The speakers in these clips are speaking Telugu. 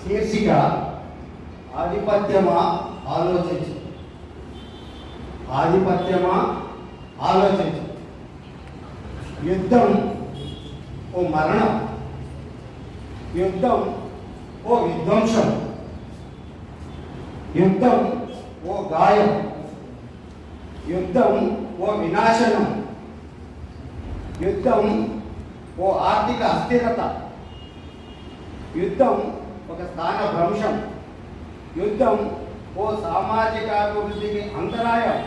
శీర్షిక ఆధిపత్యమా ఆలోచించు. ఆధిపత్యమా ఆలోచించు. యుద్ధం ఓ మరణం, యుద్ధం ఓ విధ్వంసం, యుద్ధం ఓ గాయం, యుద్ధం ఓ వినాశనం, యుద్ధం ఓ ఆర్థిక అస్థిరత, యుద్ధం ఒక స్థాన భ్రంశం, యుద్ధం ఓ సామాజిక అభివృద్ధికి అంతరాయం,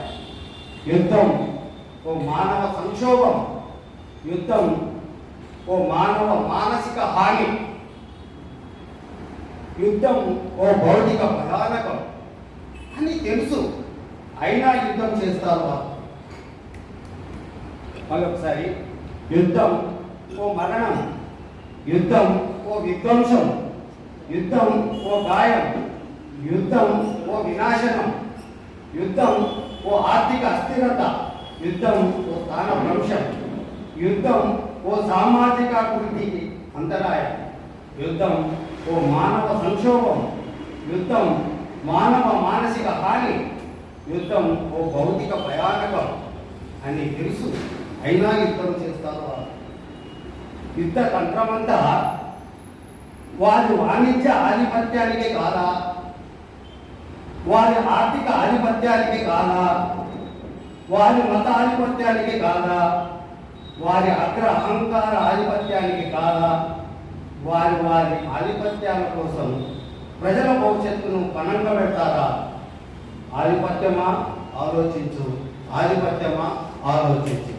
యుద్ధం ఓ మానవ సంక్షోభం, యుద్ధం ఓ మానవ మానసిక హాని, యుద్ధం ఓ భౌతిక భయానకం అని తెలుసు, అయినా యుద్ధం చేస్తారు. మరొకసారి, యుద్ధం ఓ మరణం, యుద్ధం ఓ విధ్వంసం, యుద్ధం ఓ గాయం, యుద్ధం ఓ వినాశనం, యుద్ధం ఓ ఆర్థిక అస్థిరత, యుద్ధం ఓ స్థాన భ్రంశం, యుద్ధం ఓ సామాజిక అభివృద్ధికి అంతరాయం, యుద్ధం ఓ మానవ సంక్షోభం, యుద్ధం మానవ మానసిక హాని, యుద్ధం ఓ భౌతిక భయానకం అని తెలుసు, అయినా యుద్ధం చేస్తారు. యుద్ధ తంత్రమంతా వారి వాణిజ్య ఆధిపత్యానికి కాదా, వారి ఆర్థిక ఆధిపత్యానికి కాదా, వారి మత ఆధిపత్యానికి కాదా, వారి అగ్ర అహంకార ఆధిపత్యానికి కాదా, వారి వారి ఆధిపత్యాల కోసం ప్రజల భవిష్యత్తును పణంగా పెడతారా? ఆధిపత్యమా ఆలోచించు, ఆధిపత్యమా ఆలోచించు.